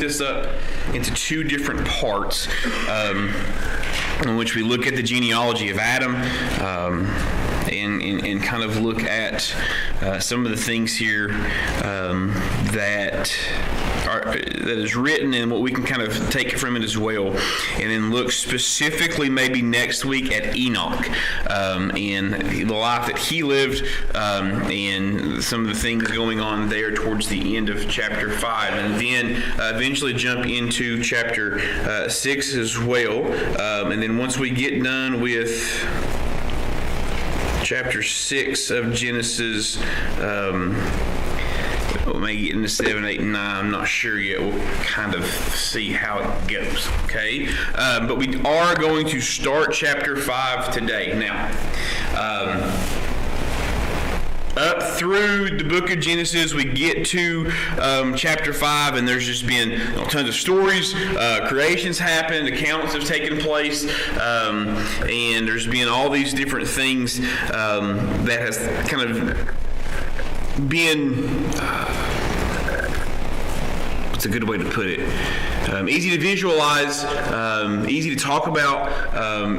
this up into two different parts, in which we look at the genealogy of Adam, and kind of look at some of the things here that is written and what we can kind of take from it as well, and then look specifically maybe next week at Enoch and the life that he lived, and some of the things going on there towards the end of chapter 5, and then eventually jump into chapter 6 as well, and then once we get done with chapter 6 of Genesis, we may get into 7, 8, and 9. I'm not sure yet. We'll kind of see how it goes, okay? But we are going to start chapter 5 today. Now, up through the book of Genesis, we get to chapter 5, and there's just been tons of stories. Creations happened, accounts have taken place, and there's been all these different things that has kind of been, what's a good way to put it? Easy to visualize, easy to talk about,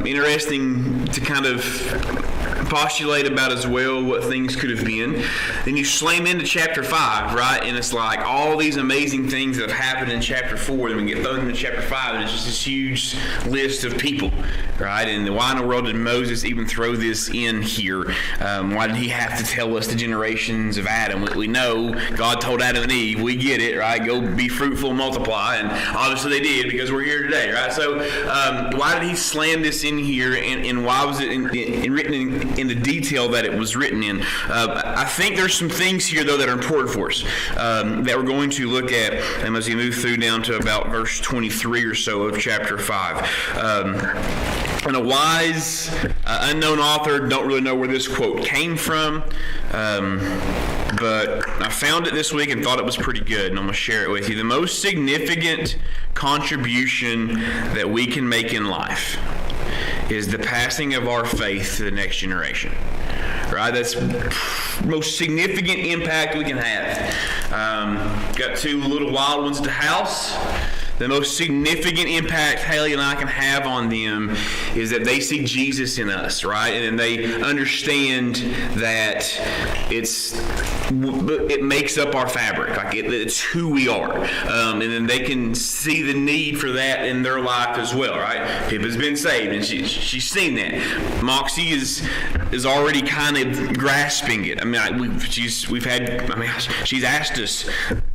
interesting to kind of postulate about as well what things could have been. Then you slam into chapter 5, right? And it's like all these amazing things that have happened in chapter 4, then we get thrown into chapter 5, and it's just this huge list of people, right? And why in the world did Moses even throw this in here? Why did he have to tell us the generations of Adam? We know God told Adam and Eve, we get it, right? Go be fruitful and multiply, and obviously they did because we're here today, right? So why did he slam this in here, and why was it written in the detail that it was written in? I think there's some things here, though, that are important for us that we're going to look at as we move through down to about verse 23 or so of chapter 5. And a wise, unknown author, don't really know where this quote came from, but I found it this week and thought it was pretty good, and I'm going to share it with you. The most significant contribution that we can make in life is the passing of our faith to the next generation. Right? That's the most significant impact we can have. Got two little wild ones at the house. The most significant impact Haley and I can have on them is that they see Jesus in us, right? And they understand that it makes up our fabric. Like it's who we are. And then they can see the need for that in their life as well, right? Pippa's been saved, and she's seen that. Moxie is already kind of grasping it. I mean, she's asked us,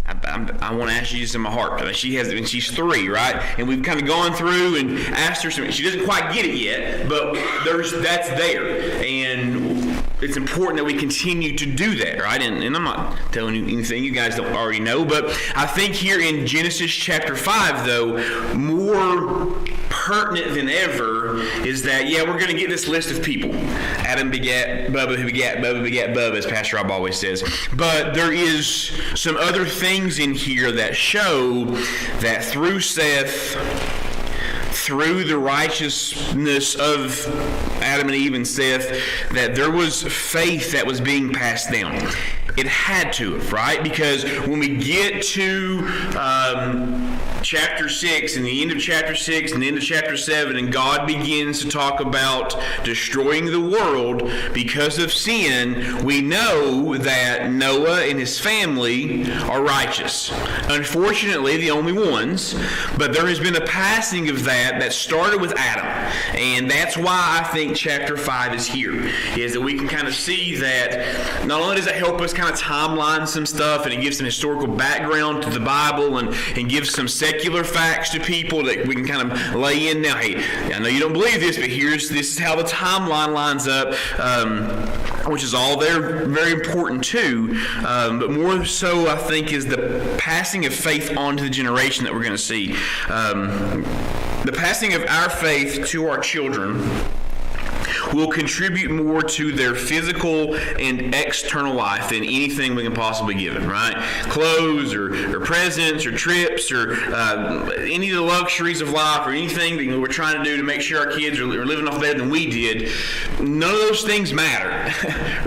I want to ask Jesus in my heart. She has, and she's 3, right? And we've kind of gone through and asked her something. She doesn't quite get it yet, but that's there. And it's important that we continue to do that, right? And I'm not telling you anything you guys don't already know, but I think here in Genesis chapter 5, though, more pertinent than ever is that, we're going to get this list of people. Adam begat Bubba, who begat Bubba, as Pastor Rob always says. But there is some other things in here that show that through Seth, through the righteousness of Adam and Eve and Seth, that there was faith that was being passed down. It had to have, right? Because when we get to chapter 6 and the end of chapter 6 and the end of chapter 7, and God begins to talk about destroying the world because of sin, we know that Noah and his family are righteous. Unfortunately, the only ones, but there has been a passing of that started with Adam. And that's why I think chapter 5 is here, is that we can kind of see that not only does it help us kind of timeline some stuff, and it gives some historical background to the Bible, and gives some secular facts to people that we can kind of lay in now. Hey, I know you don't believe this, but this is how the timeline lines up, which is all there, very important too. But more so, I think, is the passing of faith on to the generation that we're going to see. The passing of our faith to our children will contribute more to their physical and external life than anything we can possibly give them, right? Clothes or presents or trips or any of the luxuries of life or anything that we're trying to do to make sure our kids are living off better than we did. None of those things matter,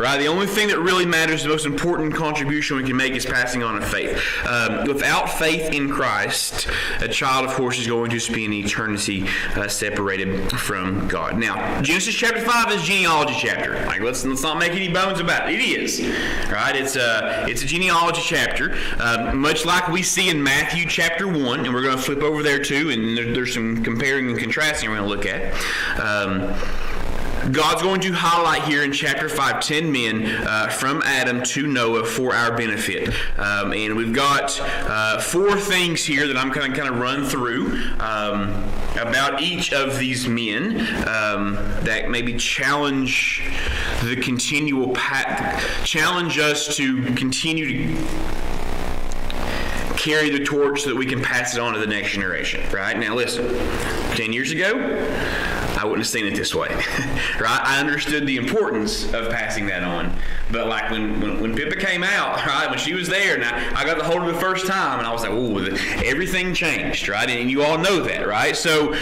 right? The only thing that really matters, the most important contribution we can make, is passing on of faith. Without faith in Christ, a child, of course, is going to spend eternity separated from God. Now, Genesis chapter 5 is a genealogy chapter. Like, let's not make any bones about it. It is, right? It's a genealogy chapter, much like we see in Matthew chapter 1, and we're going to flip over there too, and there's some comparing and contrasting we're going to look at. God's going to highlight here in chapter 5 10 men from Adam to Noah for our benefit. And we've got 4 things here that I'm going to kind of run through about each of these men that maybe challenge the continual challenge us to continue to carry the torch so that we can pass it on to the next generation. Right? Now listen, 10 years ago, I wouldn't have seen it this way, right? I understood the importance of passing that on, but like when Pippa came out, right, when she was there, and I got the hold of it the first time, and I was like, "Ooh, everything changed," right? And you all know that, right? So,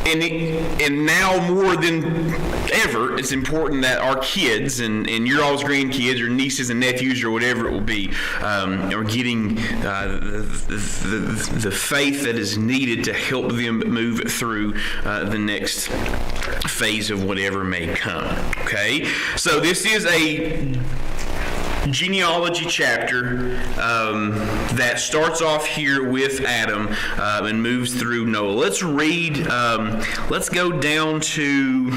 and now more than ever, it's important that our kids and your all's grandkids or nieces and nephews or whatever it will be are getting the faith that is needed to help them move through the next phase of whatever may come. Okay? So this is a genealogy chapter that starts off here with Adam and moves through Noah. Let's read, let's go down to,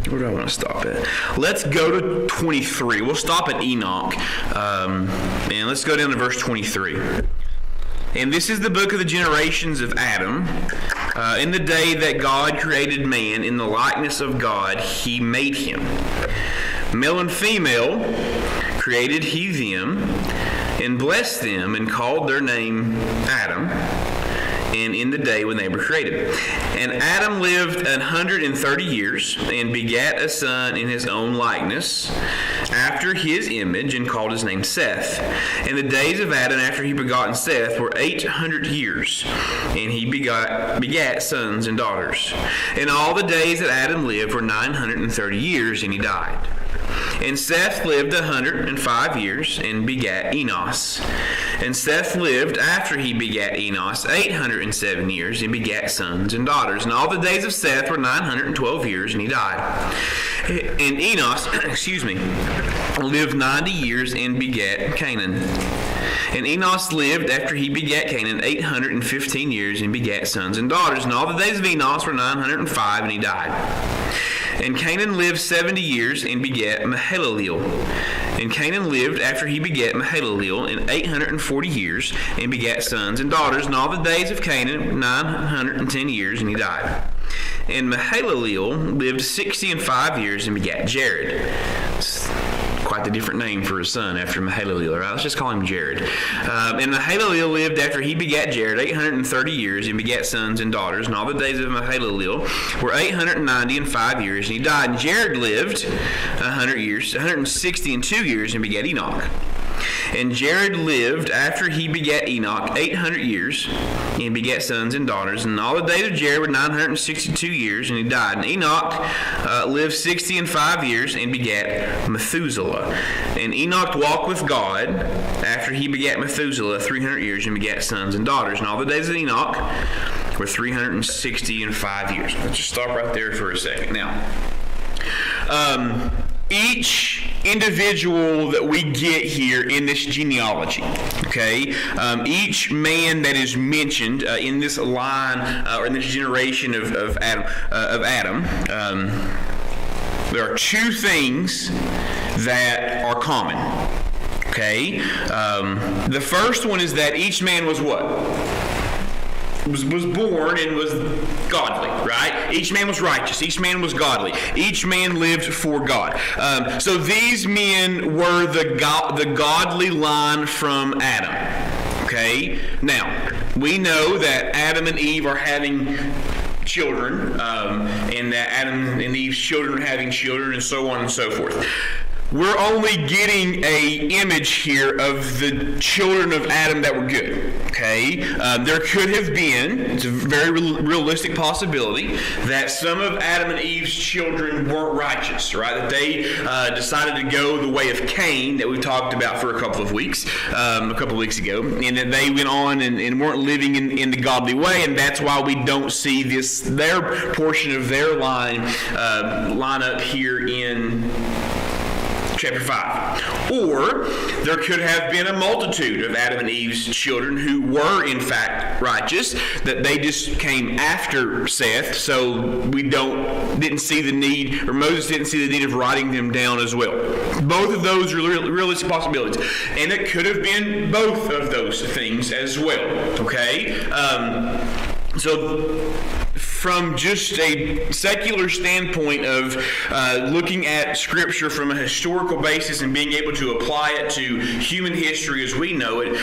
where do I want to stop at? Let's go to 23. We'll stop at Enoch, and let's go down to verse 23. And this is the book of the generations of Adam. In the day that God created man, in the likeness of God, he made him. Male and female created he them, and blessed them, and called their name Adam, and in the day when they were created. And Adam lived 130 years, and begat a son in his own likeness, after his image, and called his name Seth. And the days of Adam after he begotten Seth were 800 years, and he begat sons and daughters. And all the days that Adam lived were 930 years, and he died. And Seth lived 105 years, and begat Enos. And Seth lived after he begat Enos 807 years, and begat sons and daughters. And all the days of Seth were 912 years, and he died. And Enos, lived 90 years, and begat Canaan. And Enos lived after he begat Canaan 815 years, and begat sons and daughters. And all the days of Enos were 905, and he died. And Canaan lived 70 years, and begat Mahalaleel. And Canaan lived after he begat Mahalaleel in 840 years, and begat sons and daughters. And all the days of Canaan were 910 years, and he died. And Mahalaleel lived 65 years, and begat Jared. Quite the different name for his son after Mahalaleel, right? Let's just call him Jared. And Mahalaleel lived after he begat Jared 830 years, and begat sons and daughters. And all the days of Mahalaleel were 895 years, and he died. And Jared lived 162 years, and begat Enoch. And Jared lived after he begat Enoch 800 years, and begat sons and daughters. And all the days of Jared were 962 years, and he died. And Enoch lived 65 years, and begat Methuselah. And Enoch walked with God after he begat Methuselah 300 years, and begat sons and daughters. And all the days of Enoch were 365 years. Let's just stop right there for a second. Now, each individual that we get here in this genealogy, okay, each man that is mentioned in this line or in this generation of Adam, there are 2 things that are common. Okay, the first one is that each man was what? Was born and was godly, right? Each man was righteous. Each man was godly. Each man lived for God. So these men were the godly line from Adam. Okay? Now, we know that Adam and Eve are having children, and that Adam and Eve's children are having children, and so on and so forth. We're only getting an image here of the children of Adam that were good. Okay? There could have been, it's a very realistic possibility, that some of Adam and Eve's children weren't righteous, right? That they decided to go the way of Cain, that we talked about for a couple of weeks ago, and that they went on and weren't living in the godly way, and that's why we don't see their portion of their line up here in chapter 5. Or there could have been a multitude of Adam and Eve's children who were in fact righteous, that they just came after Seth, so we didn't see the need, or Moses didn't see the need of writing them down as well. Both of those are realistic possibilities, and it could have been both of those things as well. Okay, so from just a secular standpoint of looking at Scripture from a historical basis and being able to apply it to human history as we know it,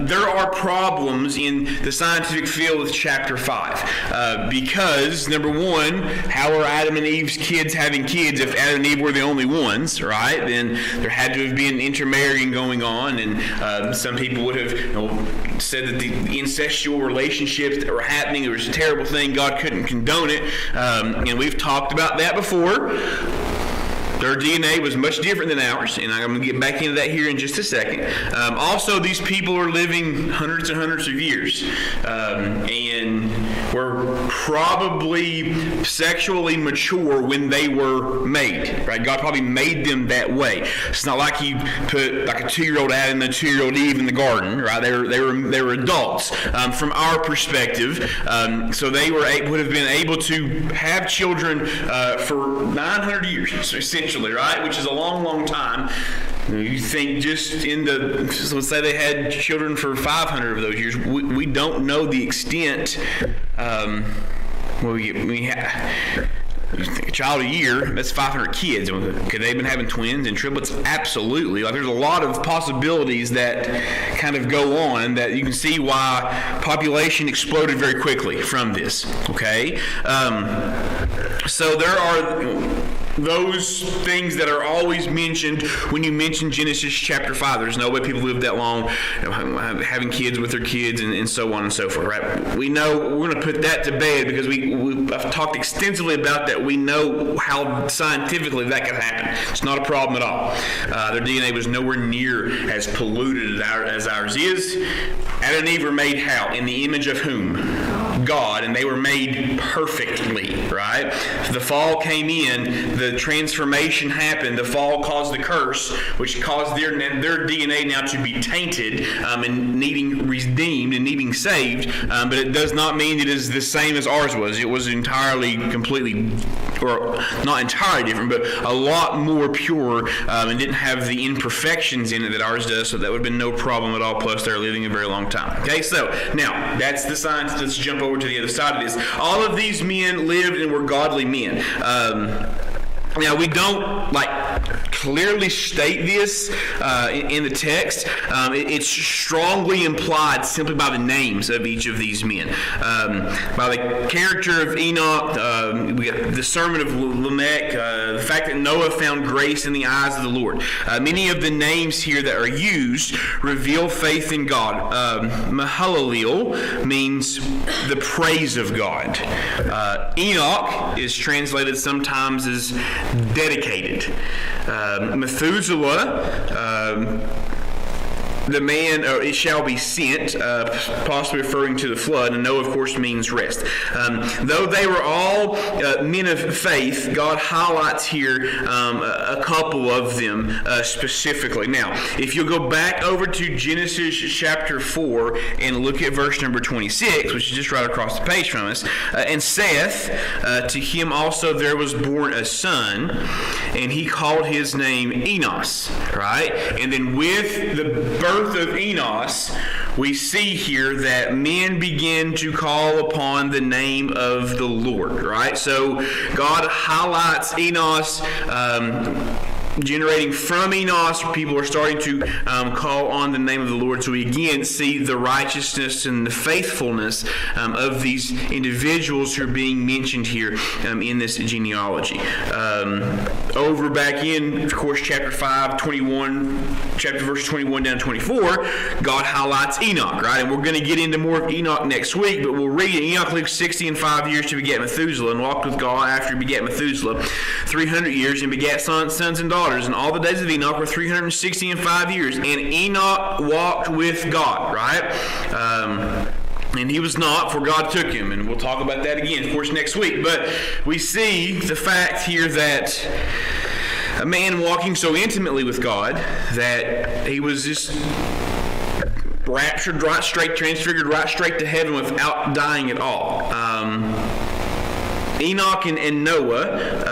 there are problems in the scientific field with chapter 5. Because, number one, how are Adam and Eve's kids having kids if Adam and Eve were the only ones, right? Then there had to have been intermarrying going on, and some people would have said that the incestual relationships that were happening, it was a terrible thing, God couldn't condone it, and we've talked about that before. Their DNA was much different than ours, and I'm going to get back into that here in just a second. Also, these people are living hundreds and hundreds of years, and were probably sexually mature when they were made. Right? God probably made them that way. It's not like He put like a 2-year-old Adam and a 2-year-old Eve in the garden. Right? They were adults from our perspective, so they would have been able to have children for 900 years, essentially. Right, which is a long, long time. You think just let's say they had children for 500 of those years. We don't know the extent. You think a child a year, that's 500 kids. Could they have been having twins and triplets? Absolutely. Like, there's a lot of possibilities that kind of go on that you can see why population exploded very quickly from this. Okay? So there are those things that are always mentioned when you mention Genesis chapter 5. There's no way people live that long, having kids with their kids, and so on and so forth. Right? We know we're going to put that to bed because I've talked extensively about that. We know how scientifically that could happen. It's not a problem at all. Their DNA was nowhere near as polluted as ours is. Adam and Eve were made how? In the image of whom? God, and they were made perfectly, right? The fall came in, the transformation happened, the fall caused the curse, which caused their DNA now to be tainted and needing redeemed and needing saved, but it does not mean it is the same as ours was. It was completely, or not entirely different, but a lot more pure, and didn't have the imperfections in it that ours does, so that would have been no problem at all, plus they're living a very long time. Okay, so now, that's the science. Let's jump over to the other side of this. All of these men lived and were godly men. Now, we don't clearly state this in the text. It's strongly implied simply by the names of each of these men. By the character of Enoch, we got the sermon of Lamech, the fact that Noah found grace in the eyes of the Lord. Many of the names here that are used reveal faith in God. Mahalalel means the praise of God. Enoch is translated sometimes as dedicated. Methuselah, the man, it shall be sent, possibly referring to the flood, and Noah, of course, means rest. Though they were all men of faith, God highlights here a couple of them specifically. Now, if you'll go back over to Genesis chapter 4 and look at verse number 26, which is just right across the page from us, and Seth, to him also there was born a son, and he called his name Enos, right? And then with the birth of Enos, we see here that men begin to call upon the name of the Lord, right? So God highlights Enos generating from Enos, people are starting to call on the name of the Lord. So we again see the righteousness and the faithfulness of these individuals who are being mentioned here in this genealogy. Over back in, of course, chapter 5, chapter verse 21 down to 24, God highlights Enoch, right? And we're going to get into more of Enoch next week, but we'll read it. Enoch lived 60 and 5 years to beget Methuselah, and walked with God after he begat Methuselah 300 years, and begat sons and daughters. And all the days of Enoch were 360 and 5 years. And Enoch walked with God, right? And he was not, for God took him. And we'll talk about that again, of course, next week. But we see the fact here that a man walking so intimately with God that he was just raptured right straight, transfigured right straight to heaven without dying at all. Enoch and Noah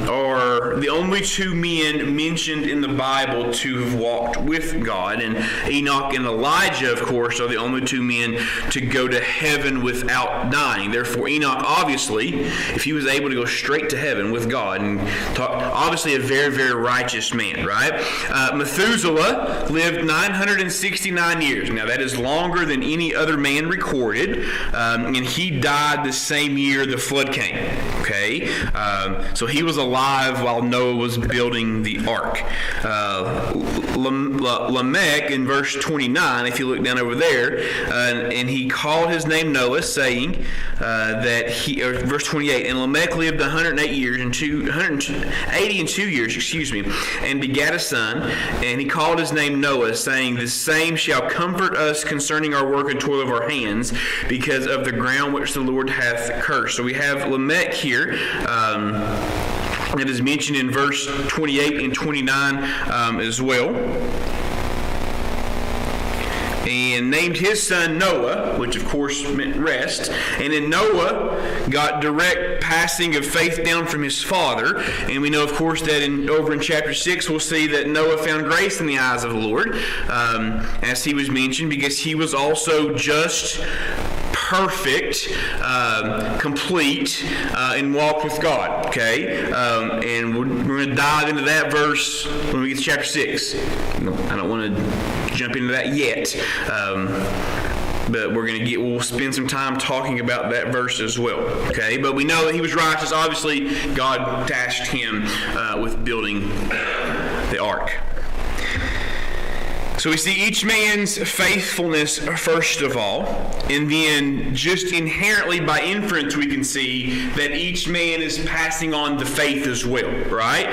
are the only two men mentioned in the Bible to have walked with God. And Enoch and Elijah, of course, are the only two men to go to heaven without dying. Therefore, Enoch, obviously, if he was able to go straight to heaven with God, and obviously a very, very righteous man, right? Methuselah lived 969 years. Now, that is longer than any other man recorded. And he died the same year the flood came. Okay, so he was alive while Noah was building the ark. Lamech, in verse 29, if you look down over there, and he called his name Noah, saying that he, or verse 28, and Lamech lived 180 and 2 years, and begat a son, and he called his name Noah, saying, the same shall comfort us concerning our work and toil of our hands, because of the ground which the Lord hath cursed. So we have Lamech here. It is mentioned in verse 28 and 29 as well. And named his son Noah, which of course meant rest. And then Noah got direct passing of faith down from his father. And we know, of course, that over in chapter 6, we'll see that Noah found grace in the eyes of the Lord, as he was mentioned, because he was also just, perfect, complete, and walk with God. Okay, and we're going to dive into that verse when we get to chapter 6. I don't want to jump into that yet, but we'll spend some time talking about that verse as well. Okay, but we know that he was righteous. Obviously, God tasked him with building the ark. So we see each man's faithfulness first of all, and then just inherently by inference we can see that each man is passing on the faith as well, right?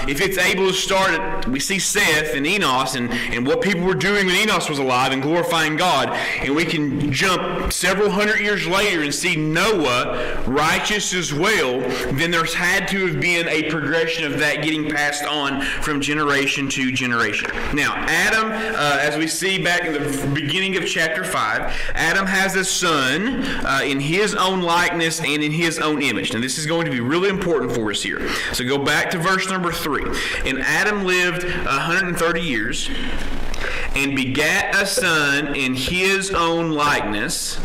If it's able to start, we see Seth and Enos and what people were doing when Enos was alive and glorifying God, and we can jump several hundred years later and see Noah righteous as well, then there's had to have been a progression of that getting passed on from generation to generation. Now, Adam, as we see back in the beginning of chapter 5, Adam has a son in his own likeness and in his own image. Now, this is going to be really important for us here. So go back to verse number 3. And Adam lived 130 years and begat a son in his own likeness,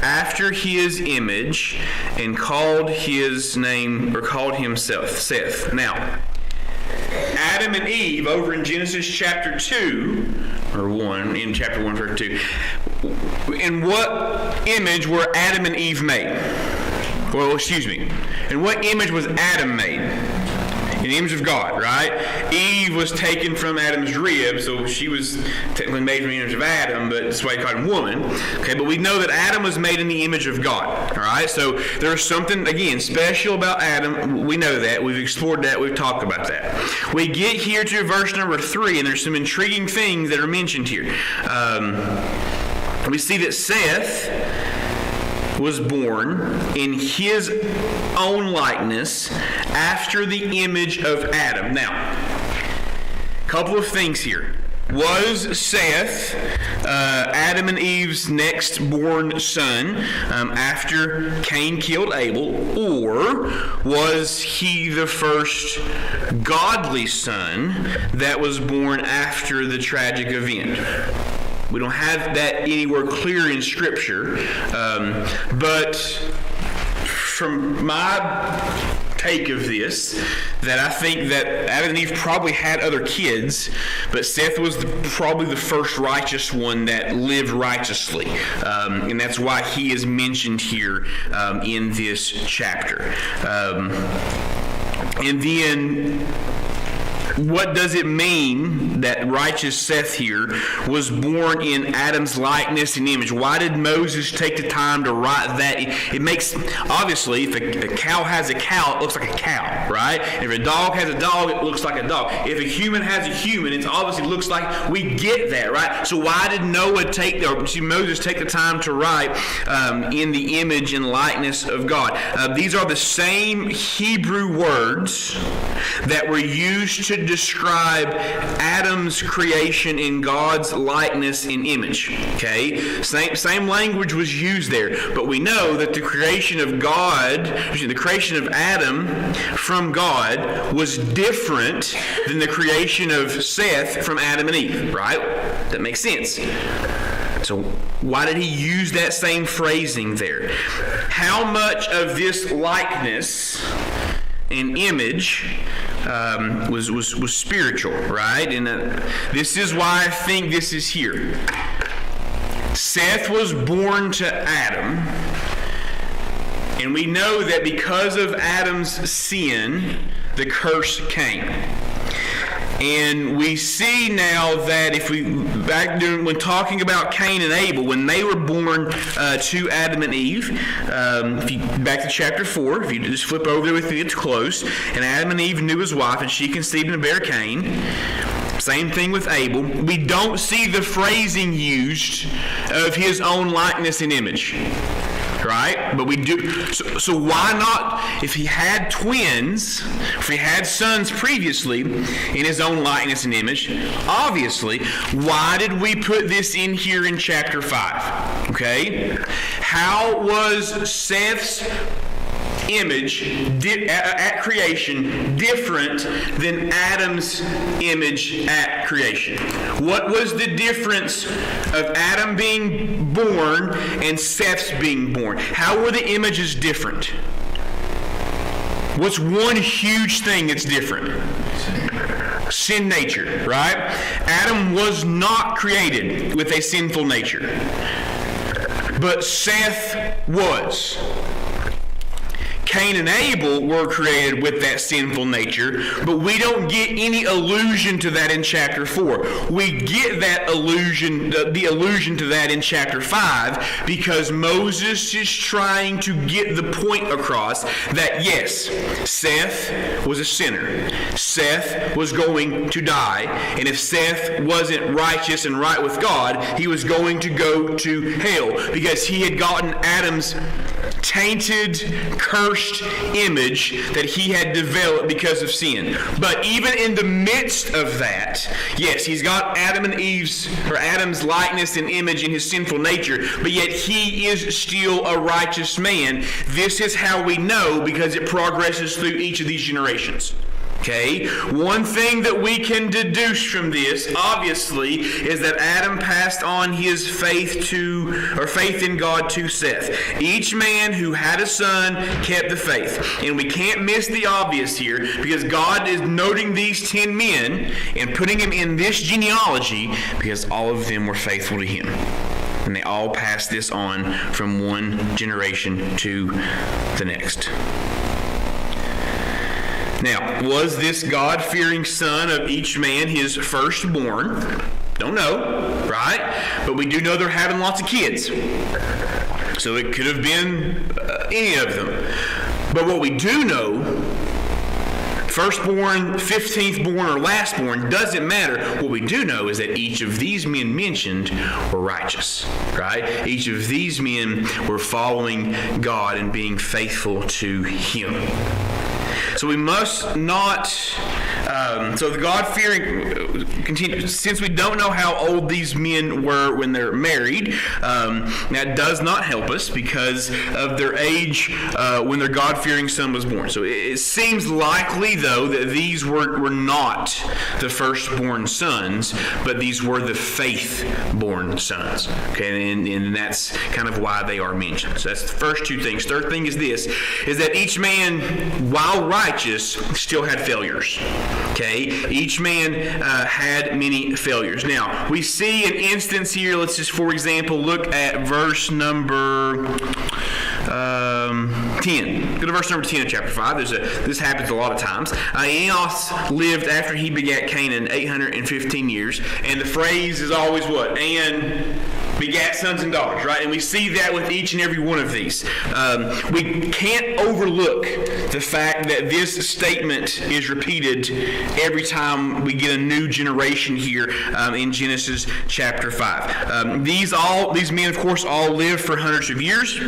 after his image, and called himself Seth. Now, Adam and Eve, over in Genesis chapter 2, or 1, in chapter 1, verse 2, in what image were Adam and Eve made? Well, in what image was Adam made? In the image of God, right? Eve was taken from Adam's rib, so she was technically made from the image of Adam, but that's why he called him woman. Okay, but we know that Adam was made in the image of God. All right, so there's something, again, special about Adam. We know that. We've explored that. We've talked about that. We get here to verse number 3, and there's some intriguing things that are mentioned here. We see that Seth was born in his own likeness after the image of Adam. Now, a couple of things here. Was Seth Adam and Eve's next born son after Cain killed Abel, or was he the first godly son that was born after the tragic event? We don't have that anywhere clear in Scripture, but from my take of this, that I think that Adam and Eve probably had other kids, but Seth was probably the first righteous one that lived righteously. And that's why he is mentioned here in this chapter. And then, what does it mean that righteous Seth here was born in Adam's likeness and image? Why did Moses take the time to write that? It makes, obviously, if a cow has a cow, it looks like a cow, right? If a dog has a dog, it looks like a dog. If a human has a human, it obviously looks like, we get that, right? So why did Moses take the time to write in the image and likeness of God? These are the same Hebrew words that were used to describe Adam's creation in God's likeness and image. Okay? Same language was used there. But we know that the creation of Adam from God was different than the creation of Seth from Adam and Eve, right? That makes sense. So why did he use that same phrasing there? How much of this likeness and image was spiritual, right? And this is why I think this is here. Seth was born to Adam, and we know that because of Adam's sin, the curse came. And we see now that when talking about Cain and Abel, when they were born to Adam and Eve, back to chapter 4, if you just flip over there with me, it's close. And Adam and Eve knew his wife, and she conceived and bare Cain. Same thing with Abel. We don't see the phrasing used of his own likeness and image. Right? But we do. So why not, if he had twins, if he had sons previously in his own likeness and image, obviously, why did we put this in here in chapter 5? Okay? How was Seth's image at creation different than Adam's image at creation? What was the difference of Adam being born and Seth's being born? How were the images different? What's one huge thing that's different? Sin nature, right? Adam was not created with a sinful nature, but Seth was. Cain and Abel were created with that sinful nature, but we don't get any allusion to that in chapter 4. We get that allusion, the allusion to that in chapter 5, because Moses is trying to get the point across that yes, Seth was a sinner. Seth was going to die, and if Seth wasn't righteous and right with God, he was going to go to hell, because he had gotten Adam's tainted, cursed image that he had developed because of sin. But even in the midst of that, yes, he's got Adam's likeness and image in his sinful nature, but yet he is still a righteous man. This is how we know, because it progresses through each of these generations. Okay, one thing that we can deduce from this, obviously, is that Adam passed on his faith in God to Seth. Each man who had a son kept the faith. And we can't miss the obvious here, because God is noting these 10 men and putting them in this genealogy because all of them were faithful to him. And they all passed this on from one generation to the next. Now, was this God-fearing son of each man his firstborn? Don't know, right? But we do know they're having lots of kids. So it could have been any of them. But what we do know, firstborn, 15th born, or lastborn, doesn't matter. What we do know is that each of these men mentioned were righteous, right? Each of these men were following God and being faithful to him. So we must not, so the God-fearing, since we don't know how old these men were when they're married, that does not help us because of their age when their God-fearing son was born. So it seems likely, though, that these were not the firstborn sons, but these were the faith-born sons. Okay, and that's kind of why they are mentioned. So that's the first two things. Third thing is this, is that each man, while righteous, still had failures. Okay, each man had many failures. Now, we see an instance here. Let's just, for example, look at verse number 10. Go to verse number 10 of chapter 5. This happens a lot of times. Enos lived after he begat Canaan 815 years. And the phrase is always what? And begat sons and daughters, right? And we see that with each and every one of these. We can't overlook the fact that this statement is repeated every time we get a new generation here in Genesis chapter 5. These men, of course, all lived for hundreds of years.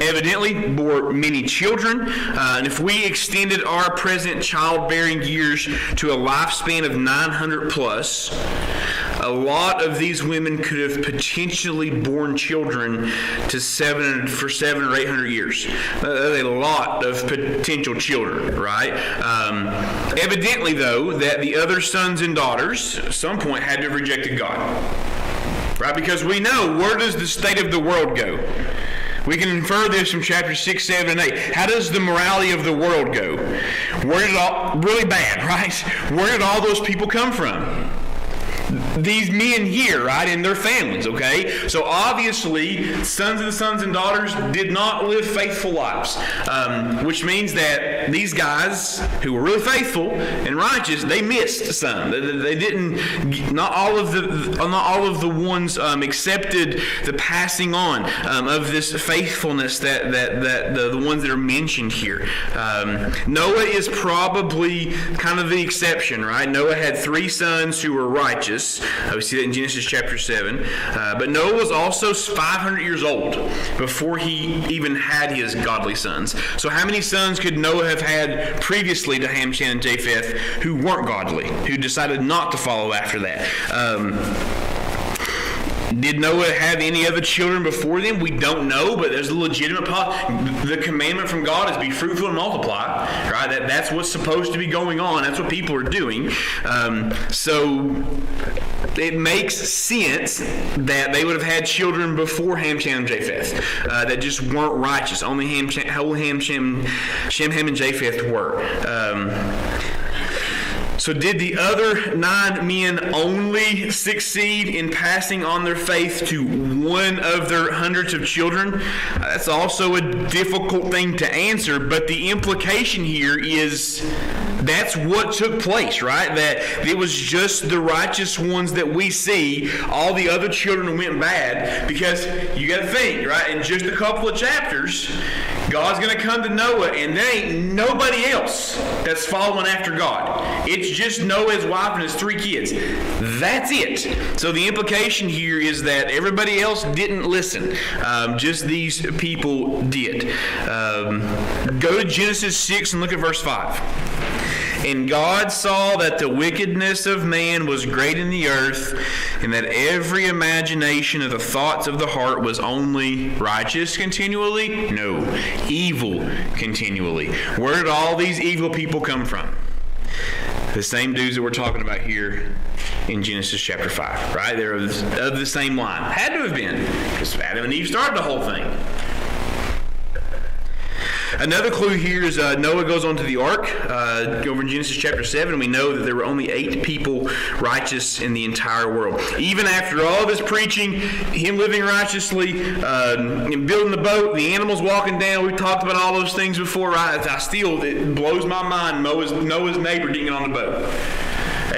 Evidently bore many children, and if we extended our present childbearing years to a lifespan of 900 plus, a lot of these women could have potentially borne children for 700 or 800 years. That's a lot of potential children, right? Evidently, though, that the other sons and daughters at some point had to have rejected God, right? Because we know, where does the state of the world go? We can infer this from chapters 6, 7, and 8. How does the morality of the world go? Where did really bad, right? Where did all those people come from? These men here, right, and their families, okay? So obviously, sons and daughters did not live faithful lives, which means that these guys who were really faithful and righteous, they missed some. They didn't. Not all of the ones accepted the passing on of this faithfulness that the ones that are mentioned here. Noah is probably kind of the exception, right? Noah had 3 sons who were righteous. We see that in Genesis chapter 7. But Noah was also 500 years old before he even had his godly sons. So how many sons could Noah have had previously to Ham, Shem, and Japheth who weren't godly, who decided not to follow after that? Did Noah have any other children before them? We don't know, but there's a legitimate the commandment from God is be fruitful and multiply, right? That's what's supposed to be going on. That's what people are doing. So it makes sense that they would have had children before Ham, Shem, and Japheth that just weren't righteous. Only Ham, Shem, Ham, and Japheth were. So did the other 9 men only succeed in passing on their faith to one of their hundreds of children? That's also a difficult thing to answer, but the implication here is that's what took place, right? That it was just the righteous ones that we see. All the other children went bad, because you got to think, right? In just a couple of chapters, God's going to come to Noah, and there ain't nobody else that's following after God. It's just Noah, his wife, and his 3 kids. That's it. So the implication here is that everybody else didn't listen. Just these people did. Go to Genesis 6 and look at verse 5. And God saw that the wickedness of man was great in the earth, and that every imagination of the thoughts of the heart was only righteous continually? No, evil continually. Where did all these evil people come from? The same dudes that we're talking about here in Genesis chapter 5, right? They're of the same line. Had to have been, because Adam and Eve started the whole thing. Another clue here is Noah goes onto the ark. Over in Genesis chapter 7, we know that there were only 8 people righteous in the entire world. Even after all this preaching, him living righteously, and building the boat, the animals walking down, we talked about all those things before, right? It blows my mind Noah's neighbor didn't get on the boat.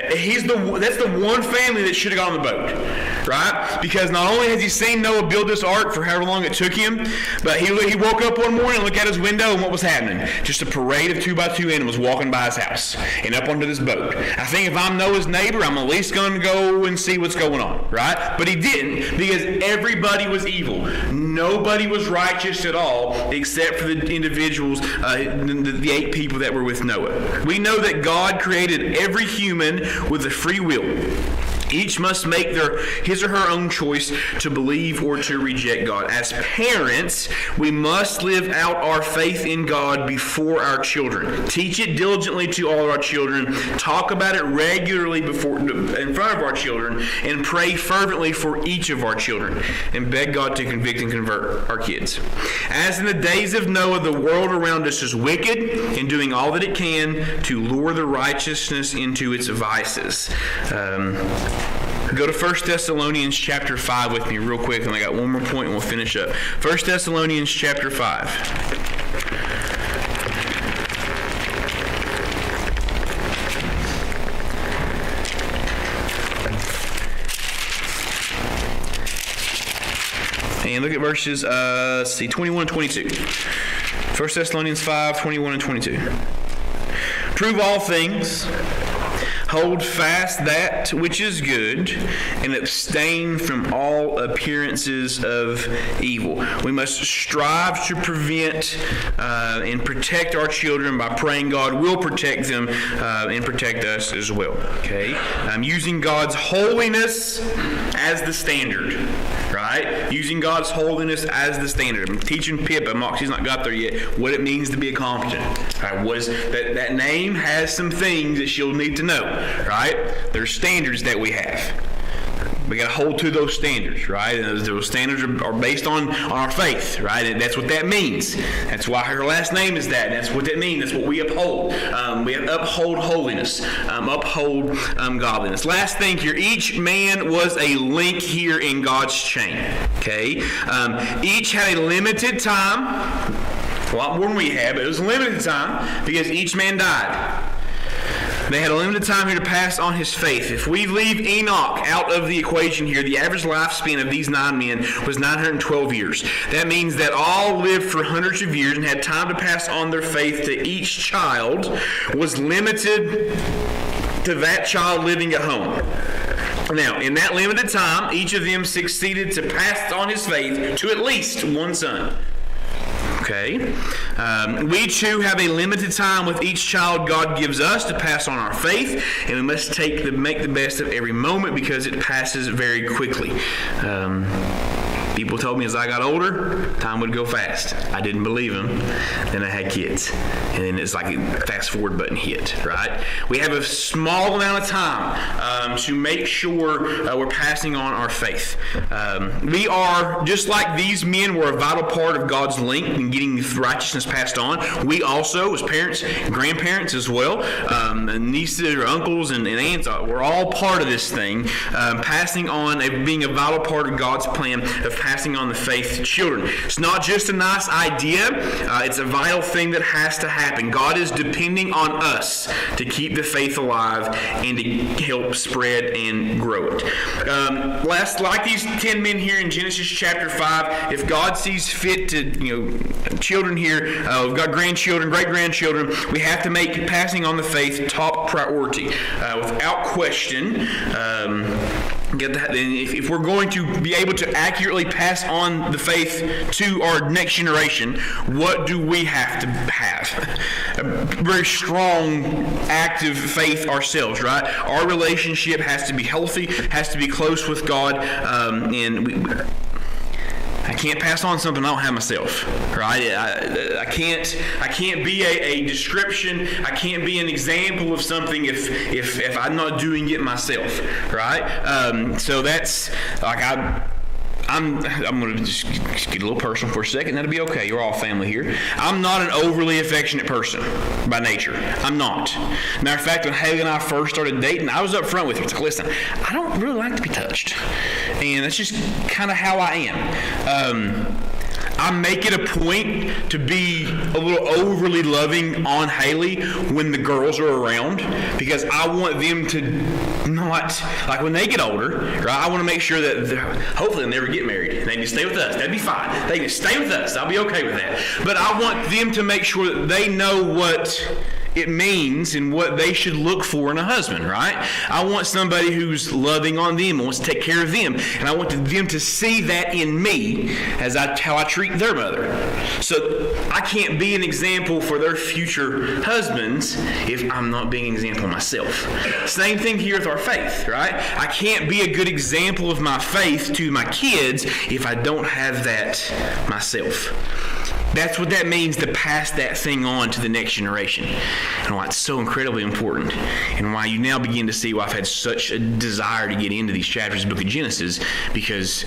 That's the one family that should have got on the boat, right? Because not only has he seen Noah build this ark for however long it took him, but he woke up one morning and looked out his window, and what was happening? Just a parade of 2x2 animals walking by his house and up onto this boat. I think if I'm Noah's neighbor, I'm at least going to go and see what's going on, right? But he didn't, because everybody was evil. Nobody was righteous at all except for the individuals, the 8 people that were with Noah. We know that God created every human with a free will. Each must make his or her own choice to believe or to reject God. As parents, we must live out our faith in God before our children. Teach it diligently to all of our children. Talk about it regularly in front of our children, and pray fervently for each of our children, and beg God to convict and convert our kids. As in the days of Noah, the world around us is wicked and doing all that it can to lure the righteousness into its vices. Go to 1 Thessalonians chapter 5 with me real quick, and I got one more point and we'll finish up. 1 Thessalonians chapter 5. And look at verses 21 and 22. 1 Thessalonians 5, 21 and 22. Prove all things, hold fast that which is good, and abstain from all appearances of evil. We must strive to prevent and protect our children by praying God will protect them and protect us as well. Okay? Using God's holiness as the standard. Right? Using God's holiness as the standard. I'm teaching Pippa, Moxie's not got there yet, what it means to be a competent. Right? That name has some things that she'll need to know. Right? There's standards that we have. We got to hold to those standards, right? And those standards are based on our faith, right? And that's what that means. That's why her last name is that. That's what that means. That's what we uphold. We uphold holiness, uphold godliness. Last thing here, each man was a link here in God's chain. Okay, each had a limited time. A lot more than we have, but it was a limited time because each man died. They had a limited time here to pass on his faith. If we leave Enoch out of the equation here, the average lifespan of these 9 men was 912 years. That means that all lived for hundreds of years and had time to pass on their faith to each child was limited to that child living at home. Now, in that limited time, each of them succeeded to pass on his faith to at least one son. Okay. We too have a limited time with each child God gives us to pass on our faith, and we must make the best of every moment because it passes very quickly. People told me as I got older, time would go fast. I didn't believe them. Then I had kids. And then it's like a fast forward button hit, right? We have a small amount of time to make sure we're passing on our faith. We are, just like these men were a vital part of God's link in getting righteousness passed on, we also, as parents, grandparents as well, nieces or uncles and aunts, we're all part of this thing, passing on, being a vital part of God's plan of passing on the faith to children. It's not just a nice idea, it's a vital thing that has to happen. God is depending on us to keep the faith alive and to help spread and grow it. Like these 10 men here in Genesis chapter 5, if God sees fit to, children here, we've got grandchildren, great-grandchildren, we have to make passing on the faith top priority. Without question, if we're going to be able to accurately pass on the faith to our next generation, what do we have to have? A very strong, active faith ourselves, right? Our relationship has to be healthy, has to be close with God, I can't pass on something I don't have myself, right? I can't be a description. I can't be an example of something if I'm not doing it myself, right? So that's like I'm going to just get a little personal for a second. That'll be okay. You're all family here. I'm not an overly affectionate person by nature. I'm not. Matter of fact, when Haley and I first started dating, I was up front with her. It's like, listen, I don't really like to be touched. And that's just kind of how I am. I make it a point to be a little overly loving on Haley when the girls are around because I want them to not, like when they get older, right, I want to make sure that hopefully they'll never get married. They can stay with us. That'd be fine. They can stay with us. I'll be okay with that. But I want them to make sure that they know what it means and what they should look for in a husband, right? I want somebody who's loving on them, wants to take care of them, and I want them to see that in me as how I treat their mother. So I can't be an example for their future husbands if I'm not being an example myself. Same thing here with our faith, right? I can't be a good example of my faith to my kids if I don't have that myself. That's what that means, to pass that thing on to the next generation. And why it's so incredibly important. And why you now begin to see why I've had such a desire to get into these chapters of the book of Genesis, because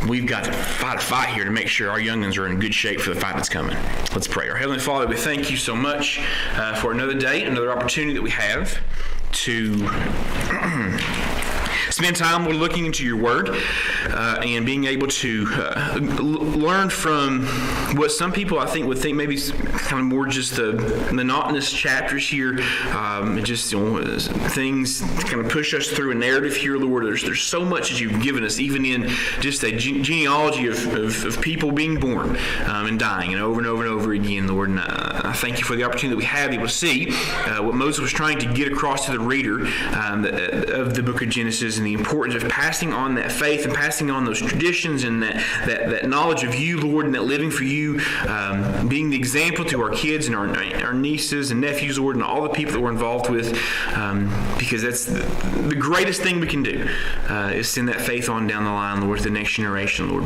we've got to fight a fight here to make sure our young'uns are in good shape for the fight that's coming. Let's pray. Our Heavenly Father, we thank you so much for another day, another opportunity that we have to spend time looking into your word and being able to learn from what some people I think would think maybe kind of more just the monotonous chapters here, just things kind of push us through a narrative here, Lord. There's so much that you've given us, even in just a genealogy of people being born and dying, and over and over and over again, Lord. And I thank you for the opportunity that we have able to see what Moses was trying to get across to the reader of the book of Genesis, and the importance of passing on that faith and passing on those traditions and that knowledge of you, Lord, and that living for you, being the example to our kids and our nieces and nephews, Lord, and all the people that we're involved with, because that's the greatest thing we can do, is send that faith on down the line, Lord, to the next generation, Lord.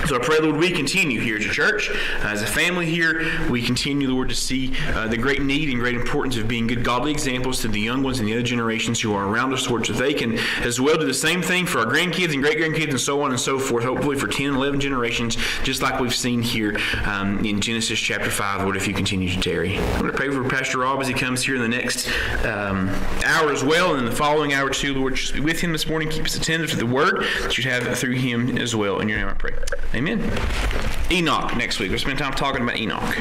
So I pray, Lord, we continue here as a church, as a family here. We continue, Lord, to see the great need and great importance of being good, godly examples to the young ones and the other generations who are around us, Lord, so they can as well do the same thing for our grandkids and great-grandkids and so on and so forth, hopefully for 10, 11 generations, just like we've seen here in Genesis chapter 5, Lord, if you continue to tarry. I'm going to pray for Pastor Rob as he comes here in the next hour as well, and in the following hour too, Lord, just be with him this morning. Keep us attentive to the word that you'd have through him as well. In your name I pray. Amen. Enoch next week. We'll spend time talking about Enoch.